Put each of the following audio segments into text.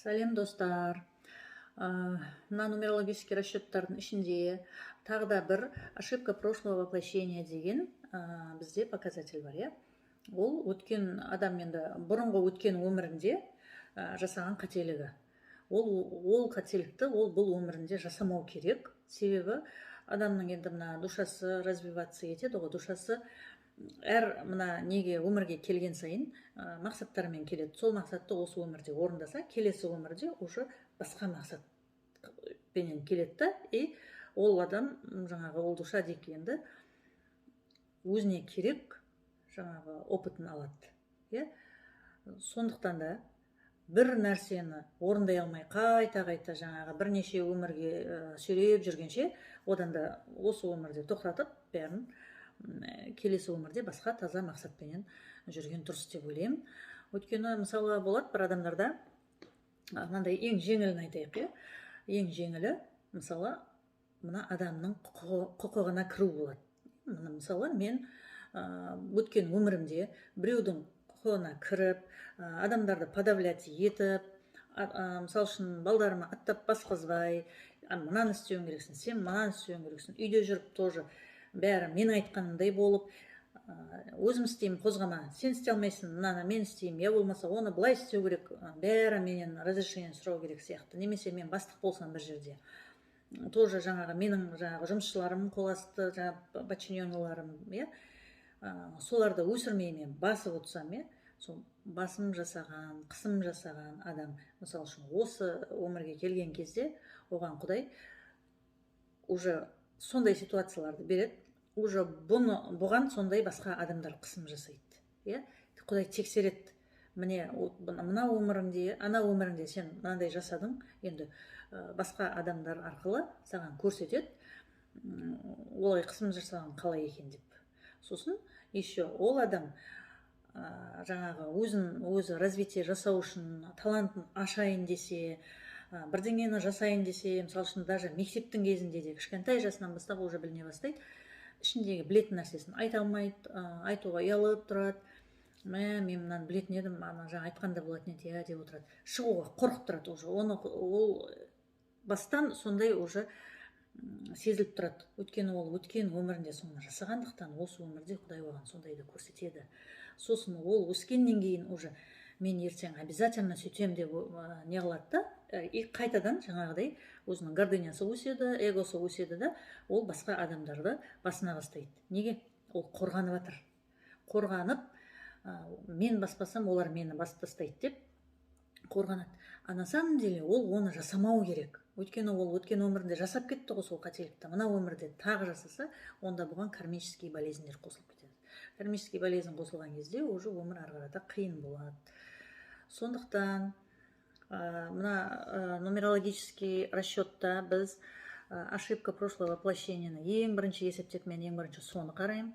Сәлем достар. Мына нумерологический расчеттардың ішінде тағы да бір ошибка прошлого воплощения деген бізде показатель бар, иә. Ол өткен адам енді бұрынғы өткен өмірінде жасаған қателігі. Ол қателікті бұл өмірінде жасамау керек. Себебі адамның енді мына душасы развиваться етеді ғой, душасы әр мына неге өмірге келген сайын мақсаттармен келеді. Сол мақсатты осы өмірде орындаса, келесі өмірде уже басқа мақсатпенен келеді да, и ол адам жаңағы ол душа дегенді өзіне керек жаңағы опытын алады, иә. Сондықтан да бір нәрсені орындай алмай қайта жаңағы бірнеше өмірге сүйреп жүргенше, одан да осы өмірде тоқтатып, бәрін келесі өмірде басқа таза мақсатпенен жүрген дұрыс деп ойлаймын. Өйткені мысалы болады бір адамдарда мынандай ең жеңілін айтайық, иә. Ең жеңілі мысалы мына адамның құқығына кіру болады. Мысалы мен өткен өмірімде біреудің құқығына кіріп, адамдарды подавлять етіп, мысалы үшін балдарыма аттап басқызбай, мынаны істеуің керексің, сен мынаны істеуің керексің, үйде жүріп тоже бәрі мен айтқанымдай болып, өзім істеймін, қозғама, сен істей алмайсың, мынаны мен істеймін, я болмаса оны былай істеу керек, бәрі менен разрешение сұрау керек сияқты. Немесе мен бастық болсам бір жерде, тоже жаңағы менің жұмысшыларым, қоласты подчиненныйларым, иә, соларды өсірмей мен басып отырсам, иә, сол басым жасаған, қысым жасаған адам, мысалы үшін осы өмірге келген кезде оған Құдай уже сондай ситуацияларды береді, уже бұған сондай басқа адамдар қысым жасайды, иә. Құдай тексереді, міне мына өміріңде, ана өміріңде сен мынандай жасадың, енді басқа адамдар арқылы саған көрсетеді, олай қысым жасаған қалай екен деп. Сосын еще ол адам жаңағы өзі развитие жасау үшін талантын ашайын десе, бірдеңені жасайын десе, мысалы үшін даже мектептің кезінде де кішкентай жасынан бастап уже біліне бастайды, ішіндегі білетін нәрсесін айта алмайды, айтуға ұялып тұрады. Мен мынаны білетін едім, жаңа айтқанда болатын еді, иә деп отырады. Шығуға қорқып тұрады уже. Ол бастан сондай уже сезіліп тұрады. Өйткені ол өткен өмірінде соны жасағандықтан, осы өмірде Құдай оған сондайды көрсетеді. Сосын ол өскеннен кейін уже мен ертең обязательно сөйтем деп не қылады да, и қайтадан жаңағыдай өзінің гордынясы өседі, эгосы өседі да, ол басқа адамдарды басына бастайды. Неге? Ол қорғанып жатыр. Қорғанып, мен баспасам олар мені басып тастайды деп қорғанады. А на самом деле ол оны жасамау керек. Өйткені ол өткен өмірінде жасап кетті ғой сол қателікті. Мына өмірде тағы жасаса, онда бұған кармический болезньдер қосылып кетеді. Кармический болезнь қосылған кезде уже өмір ары қарата қиын болады. Сондықтан мына нумерологический расчетта біз ошибка прошлого воплощениені ең бірінші есептеп, мен ең бірінші соны қараймын.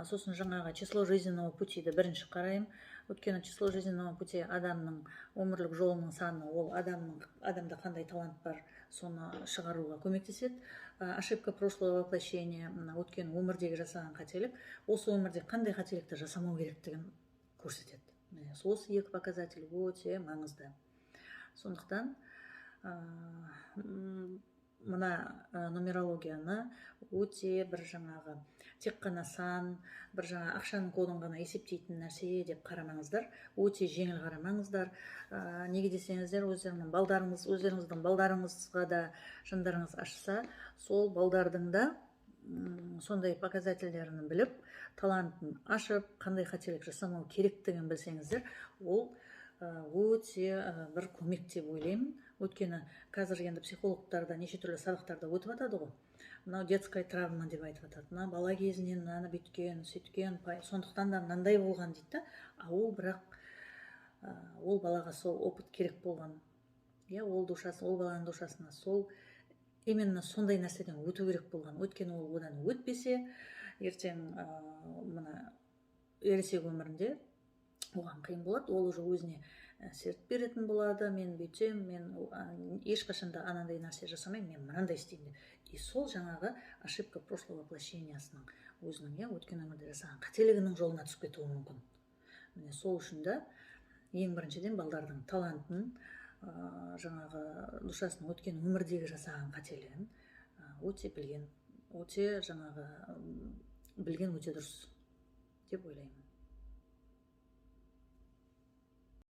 Сосын жаңағы число жизненного путиді бірінші қараймын. Өйткені число жизненного пути адамның өмірлік жолының саны, ол адамда қандай талант бар, соны шығаруға көмектеседі. Ошибка прошлого воплощения, өткен өмірдегі жасаған қателік, осы өмірде қандай қателікті жасамау керектігін көрсетеді. Осы екі показатель өте маңызды. Сондықтан мына нумерологияны өте бір жаңағы тек қана сан, бір жаңа ақшаның кодын ғана есептейтін нәрсе деп қарамаңыздар, өте жеңіл қарамаңыздар. Неге десеңіздер, өздеріңіздің балдарыңызға да жандарыңыз ашса, сол балдардың да сондай показательдерін біліп, талантын ашып, қандай қателік жасамау керектігін білсеңіздер, ол өте бір көмек деп ойлаймын. Өйткені қазір енді психологтарда неше түрлі сабақтарда өтіп жатады ғой. Мынау детская травма деп айтып жатады. Мына бала кезінен мынаны бүйткен, сөйткен, сондықтан да мынандай болған дейді. А ол бірақ ол балаға сол опыт керек болған. Иә, ол баланың душасына сол именно сондай нәрседен өту керек болған. Өйткені ол одан өтпесе, ертең мына ересек өмірінде оған қиын болады. Ол уже өзіне серт беретін болады. Мен бүйтсем, мен ешқашанда анандай нәрсе жасамаймын, мен мынандай істеймін деп. И сол жаңағы ошибка прошлого воплощениясының өзінің өткен өмірде жасаған қателігінің жолына түсіп кетуі мүмкін. Міне сол үшін де ең біріншіден балдардың талантын жаңағы душасының өткен өмірдегі жасаған қателігін өте білген, өте жаңағы білген өте дұрыс деп ойлаймын.